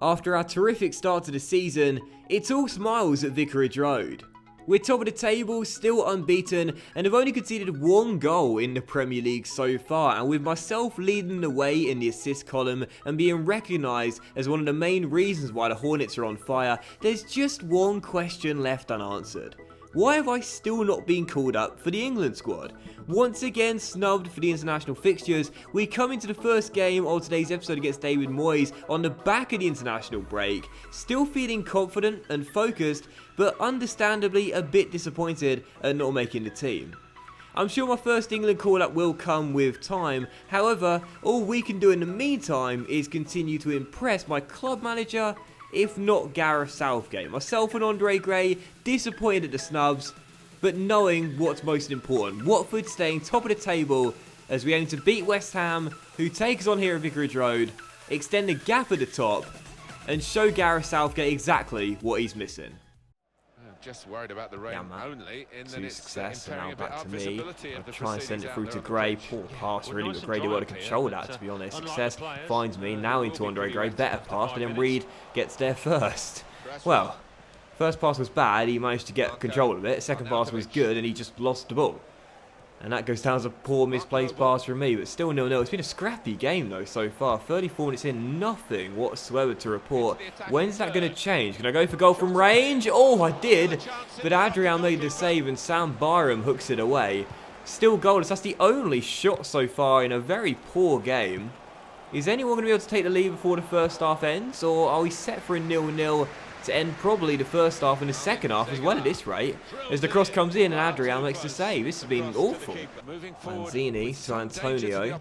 After our terrific start to the season, it's all smiles at Vicarage Road. We're top of the table, still unbeaten, and have only conceded one goal in the Premier League so far, and with myself leading the way in the assist column and being recognised as one of the main reasons why the Hornets are on fire, there's just one question left unanswered. Why have I still not been called up for the England squad? Once again snubbed for the international fixtures, we come into the first game of today's episode against David Moyes on the back of the international break, still feeling confident and focused, but understandably a bit disappointed at not making the team. I'm sure my first England call-up will come with time, however, all we can do in the meantime is continue to impress my club manager, if not Gareth Southgate. Myself and Andre Gray disappointed at the snubs, but knowing what's most important. Watford staying top of the table as we aim to beat West Ham, who take us on here at Vicarage Road, extend the gap at the top, and show Gareth Southgate exactly what he's missing. Just worried about the rain only. To success, and now back to me. I'll try and send it through to Gray. Poor pass, really, but Gray did well to control that, to be honest. Success finds me, now into Andre Gray. Better pass, but then Reed gets there first. Well, first pass was bad, he managed to get control of it. Second pass was good, and he just lost the ball. And that goes down as a poor misplaced pass from me, but still 0-0. It's been a scrappy game though so far. 34 minutes in, nothing whatsoever to report. When's that going to change? Can I go for goal from range? Oh, I did, but Adrian made the save and Sam Byram hooks it away. Still goalless. That's the only shot so far in a very poor game. Is anyone going to be able to take the lead before the first half ends, or are we set for a 0-0? To end probably the first half and the second half as well at this rate, as the cross comes in and Adrian makes the save. This has been awful. Lanzini to Antonio,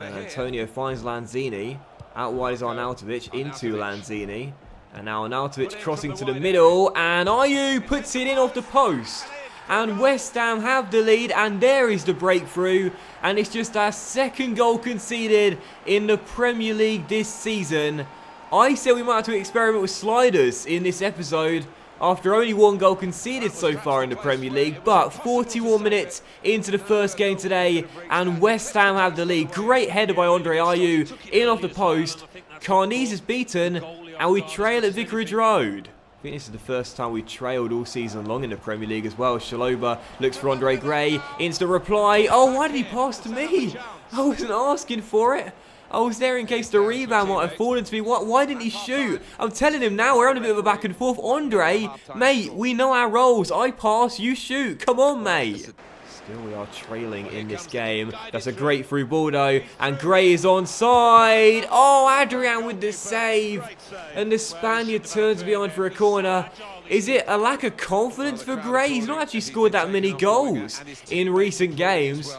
and Antonio finds Lanzini. Out wide is Arnautovic into Lanzini, and now Arnautovic crossing to the middle, and Ayew puts it in off the post. And West Ham have the lead, and there is the breakthrough, and it's just our second goal conceded in the Premier League this season. I said we might have to experiment with sliders in this episode after only one goal conceded so far in the Premier League, but 41 minutes into the first game today and West Ham have the lead. Great header by Andre Ayew in off the post. Carnes is beaten and we trail at Vicarage Road. I think this is the first time we trailed all season long in the Premier League as well. Shaloba looks for Andre Gray, instant reply. Oh, why did he pass to me? I wasn't asking for it. I was there in case the rebound might have fallen to me. Why didn't he shoot? I'm telling him now, we're on a bit of a back and forth. Andre, mate, we know our roles. I pass, you shoot. Come on, mate. Still we are trailing in this game. That's a great through ball though. And Gray is onside. Oh, Adrian with the save. And the Spaniard turns behind for a corner. Is it a lack of confidence for Gray? He's not actually scored that many goals in recent games.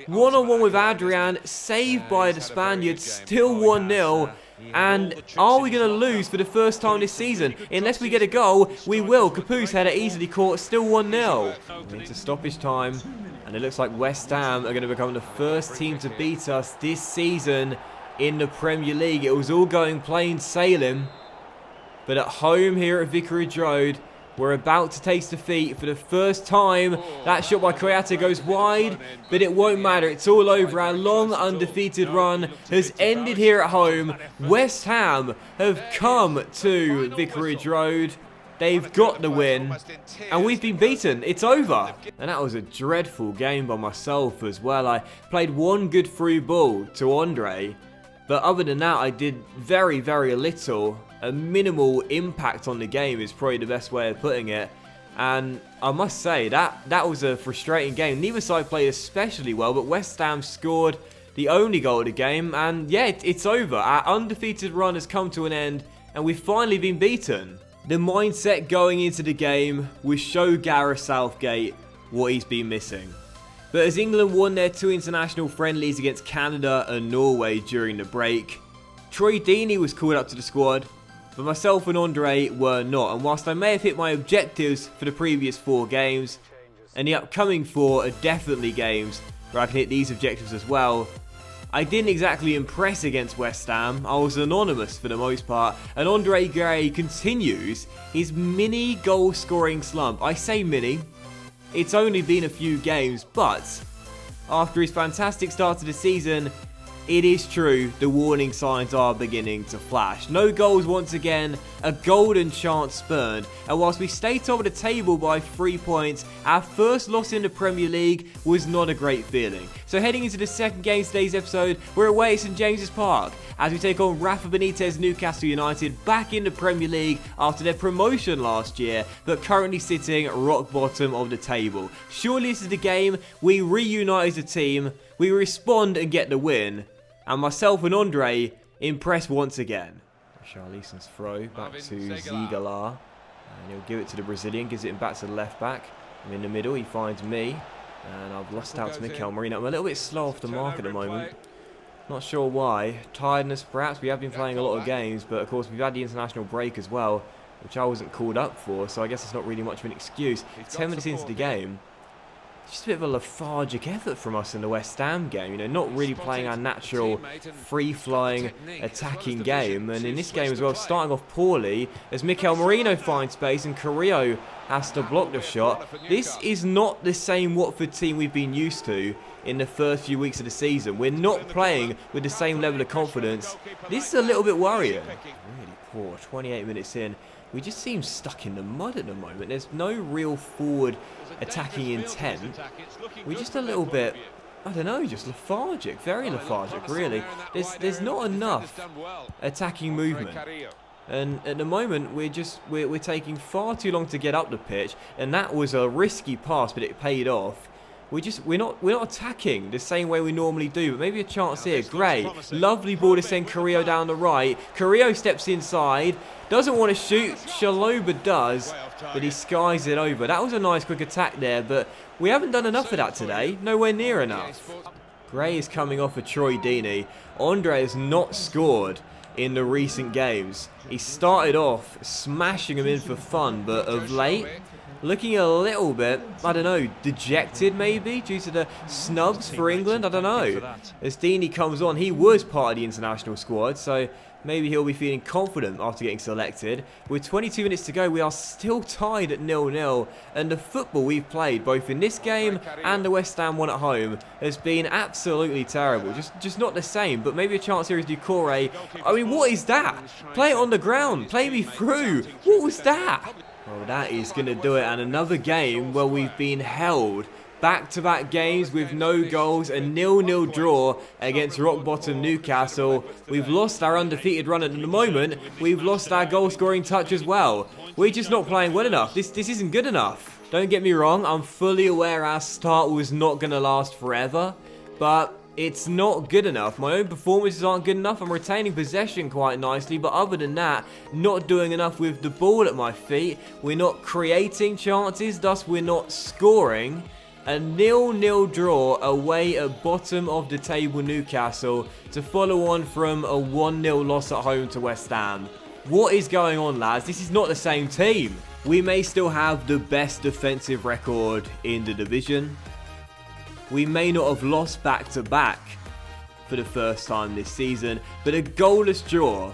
One-on-one with Adrian, saved by the Spaniards, still 1-0. And are we going to lose for the first time this season? Unless we get a goal, we will. Capu's header easily caught, still 1-0. Into stoppage time. And it looks like West Ham are going to become the first team to beat us this season in the Premier League. It was all going plain sailing. But at home here at Vicarage Road, we're about to taste defeat for the first time. That shot by Koyata goes wide, but it won't matter. It's all over. Our long undefeated run has ended here at home. West Ham have come to Vicarage Road. They've got the win, and we've been beaten. It's over. And that was a dreadful game by myself as well. I played one good through ball to Andre, but other than that, I did very, very little. A minimal impact on the game is probably the best way of putting it. And I must say, that was a frustrating game. Neither side played especially well, but West Ham scored the only goal of the game. And yeah, it's over. Our undefeated run has come to an end, and we've finally been beaten. The mindset going into the game was show Gareth Southgate what he's been missing. But as England won their 2 international friendlies against Canada and Norway during the break, Troy Deeney was called up to the squad, but myself and Andre were not. And whilst I may have hit my objectives for the previous 4 games, and the upcoming 4 are definitely games where I can hit these objectives as well, I didn't exactly impress against West Ham. I was anonymous for the most part, and Andre Gray continues his mini goal scoring slump. I say mini, it's only been a few games, but after his fantastic start to the season, it is true, the warning signs are beginning to flash. No goals once again, a golden chance spurned, and whilst we stay top of the table by 3 points, our first loss in the Premier League was not a great feeling. So heading into the second game of today's episode, we're away at St James's Park as we take on Rafa Benitez Newcastle United back in the Premier League after their promotion last year, but currently sitting rock bottom of the table. Surely this is the game we reunite as a team, we respond and get the win, and myself and Andre impress once again. Charlison's throw back to Ziegler, and he'll give it to the Brazilian, gives it back to the left back. I'm in the middle, he finds me, and I've lost out to Mikel Merino. I'm a little bit slow off the mark at the moment. Not sure why. Tiredness perhaps. We have been playing a lot of games, but of course we've had the international break as well, which I wasn't called up for, so I guess it's not really much of an excuse. 10 minutes into the game, just a bit of a lethargic effort from us in the West Ham game, you know, not really playing our natural free-flying attacking game, and in this game as well, starting off poorly as Mikel Merino finds space and Carrillo has to block the shot. This is not the same Watford team we've been used to in the first few weeks of the season. We're not playing with the same level of confidence. This is a little bit worrying. Really poor, 28 minutes in. We just seem stuck in the mud at the moment. There's no real forward attacking intent. We're just a little bit, I don't know, just lethargic, very lethargic really. There's not enough attacking movement. And at the moment we're taking far too long to get up the pitch, and that was a risky pass, but it paid off. We're not attacking the same way we normally do, but maybe a chance here. Gray, lovely ball to send Carrillo down the right. Carrillo steps inside, doesn't want to shoot. Chalobah does, but he skies it over. That was a nice quick attack there, but we haven't done enough of that today. Nowhere near enough. Gray is coming off of Troy Deeney. Andre has not scored in the recent games. He started off smashing them in for fun, but of late, looking a little bit, I don't know, dejected maybe, due to the snubs for England, I don't know. As Deeney comes on, he was part of the international squad, so maybe he'll be feeling confident after getting selected. With 22 minutes to go, we are still tied at 0-0, and the football we've played, both in this game and the West Ham one at home, has been absolutely terrible. Just not the same, but maybe a chance here is Ducouré. I mean, what is that? Play it on the ground, play me through. What was that? Well, that is going to do it, and another game where we've been held. Back-to-back games with no goals, a 0-0 draw against rock-bottom Newcastle. We've lost our undefeated run at the moment. We've lost our goal-scoring touch as well. We're just not playing well enough. This isn't good enough. Don't get me wrong, I'm fully aware our start was not going to last forever, but it's not good enough. My own performances aren't good enough. I'm retaining possession quite nicely, but other than that, not doing enough with the ball at my feet. We're not creating chances, thus we're not scoring. A 0-0 draw away at bottom of the table Newcastle to follow on from a 1-0 loss at home to West Ham. What is going on, lads? This is not the same team. We may still have the best defensive record in the division. We may not have lost back-to-back for the first time this season, but a goalless draw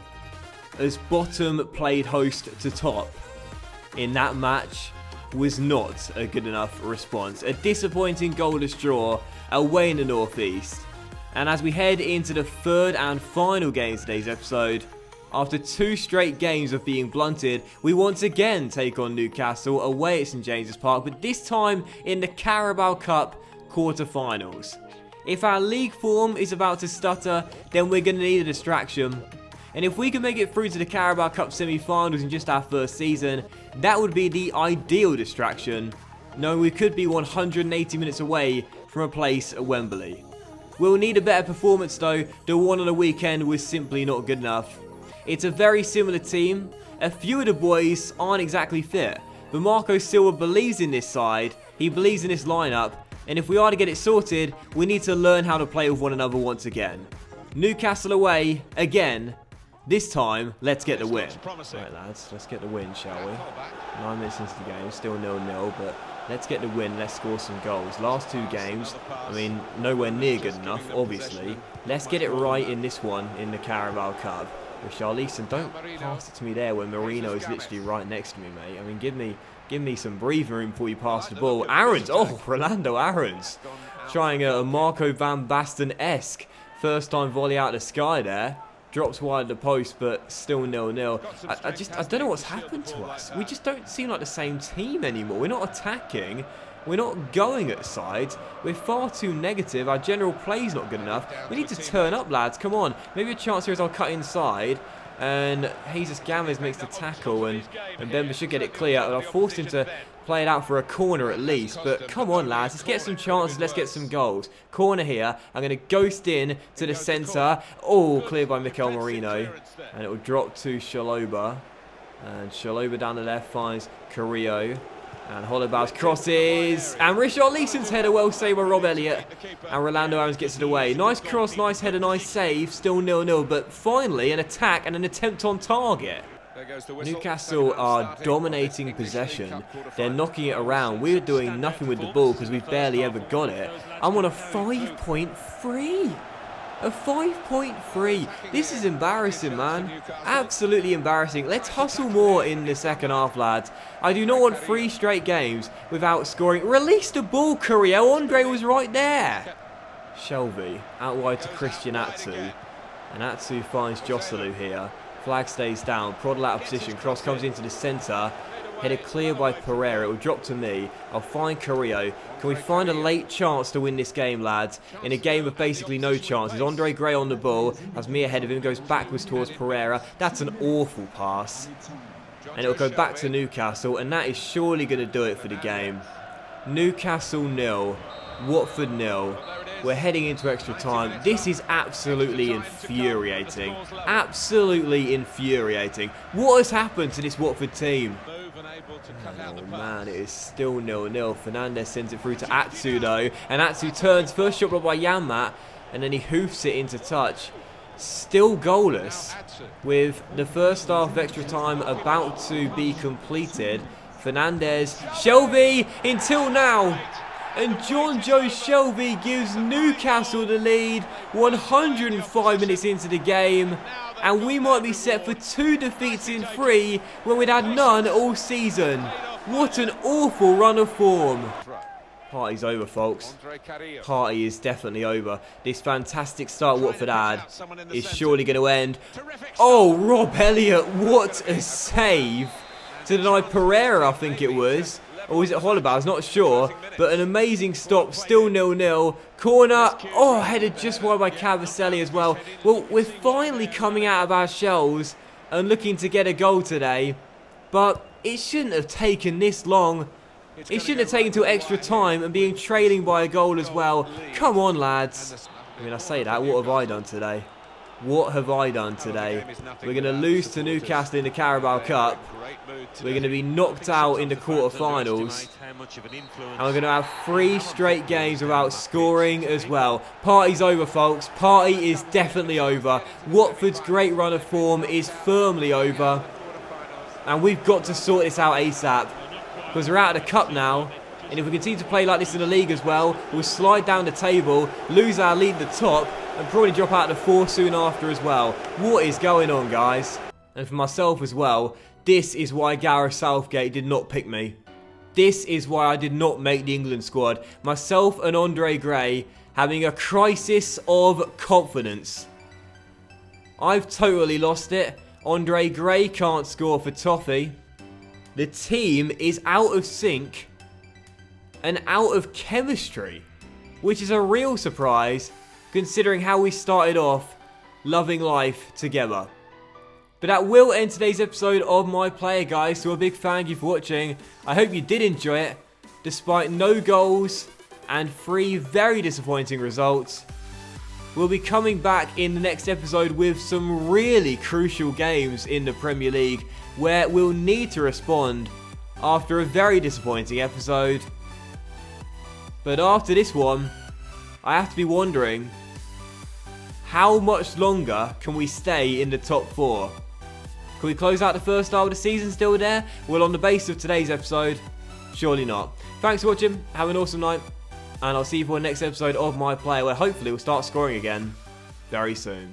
as bottom played host to top in that match was not a good enough response. A disappointing goalless draw away in the northeast. And as we head into the third and final game of today's episode, after 2 straight games of being blunted, we once again take on Newcastle away at St James's Park, but this time in the Carabao Cup quarter-finals. If our league form is about to stutter, then we're going to need a distraction. And if we can make it through to the Carabao Cup semi-finals in just our first season, that would be the ideal distraction, knowing we could be 180 minutes away from a place at Wembley. We'll need a better performance though. The one on the weekend was simply not good enough. It's a very similar team. A few of the boys aren't exactly fit, but Marco Silva believes in this side, he believes in this lineup, and if we are to get it sorted, we need to learn how to play with one another once again. Newcastle away, again. This time, let's get the win. Right, lads, let's get the win, shall we? 9 minutes into the game, still 0-0, but let's get the win, let's score some goals. Last 2 games, I mean, nowhere near good enough, obviously. Let's get it right in this one, in the Carabao Cup. With Charlison, don't pass it to me there when Merino is literally right next to me, mate. I mean, give me some breathing room before you pass the ball. Aarons, oh, Rolando Aarons. Trying a Marco van Basten-esque First time volley out of the sky there. Drops wide of the post, but still 0-0. I don't know what's happened to us. We just don't seem like the same team anymore. We're not attacking. We're not going at sides. We're far too negative. Our general play's not good enough. We need to turn up, lads. Come on. Maybe a chance here is I'll cut inside. And Jesus Gamez makes the tackle. And Bemba should get it clear. And I've forced him to play it out for a corner at least. But come on, lads. Let's get some chances. Let's get some goals. Corner here. I'm going to ghost in to the centre. Oh, cleared by Mikel Merino. And it will drop to Shaloba. And Shaloba down the left finds Carrillo. And Hollowbow's crosses. And Richarlison's header, well saved by Rob Elliott. And Rolando Adams gets it away. Nice cross, nice header, nice save. Still 0-0. But finally, an attack and an attempt on target. Newcastle are dominating possession. They're knocking it around. We're doing nothing with the ball because we've barely ever got it. I'm on a 5.3. A 5.3. This is embarrassing, man. Absolutely embarrassing. Let's hustle more in the second half, lads. I do not want 3 straight games without scoring. Release the ball, Carrillo. Andre was right there. Shelby out wide to Christian Atsu. And Atsu finds Joselu here. Flag stays down. Proddle out of position. Cross comes into the centre. Headed clear by Pereira. It will drop to me. I'll find Carrillo. Can we find a late chance to win this game, lads? In a game of basically no chances. Andre Gray on the ball. Has me ahead of him. Goes backwards towards Pereira. That's an awful pass. And it'll go back to Newcastle. And that is surely going to do it for the game. Newcastle 0. Watford 0. We're heading into extra time. This is absolutely infuriating. Absolutely infuriating. What has happened to this Watford team? Oh man, it is still 0-0. Fernandez sends it through to Atsu though. And Atsu turns. First shot blocked by Yanmat. And then he hoofs it into touch. Still goalless. With the first half of extra time about to be completed. Fernandez. Shelby until now. And John Joe Shelby gives Newcastle the lead 105 minutes into the game. And we might be set for 2 defeats in 3 when we'd had none all season. What an awful run of form. Party's over, folks. Party is definitely over. This fantastic start Watford had is surely going to end. Oh, Rob Elliott, what a save. To deny Pereira, I think it was. Or was it Holloway? I was not sure. But an amazing stop. Still 0-0. Corner. Oh, headed just wide by Cavaselli as well. Well, we're finally coming out of our shells and looking to get a goal today. But it shouldn't have taken this long. It shouldn't have taken till extra time and being trailing by a goal as well. Come on, lads. I mean, I say that. What have I done today? What have I done today? We're going to lose to Newcastle in the Carabao Cup. We're going to be knocked out in the quarterfinals. And we're going to have 3 straight games without scoring as well. Party's over, folks. Party is definitely over. Watford's great run of form is firmly over. And we've got to sort this out ASAP. Because we're out of the cup now. And if we continue to play like this in the league as well, we'll slide down the table, lose our lead at the top, and probably drop out of the 4 soon after as well. What is going on, guys? And for myself as well, this is why Gareth Southgate did not pick me. This is why I did not make the England squad. Myself and Andre Gray having a crisis of confidence. I've totally lost it. Andre Gray can't score for Toffee. The team is out of sync and out of chemistry, which is a real surprise considering how we started off loving life together. But that will end today's episode of My Player, guys, so a big thank you for watching. I hope you did enjoy it, despite no goals and 3 very disappointing results. We'll be coming back in the next episode with some really crucial games in the Premier League where we'll need to respond after a very disappointing episode. But after this one, I have to be wondering, how much longer can we stay in the top 4? Can we close out the first half of the season still there? Well, on the basis of today's episode, surely not. Thanks for watching, have an awesome night, and I'll see you for the next episode of My Player, where hopefully we'll start scoring again very soon.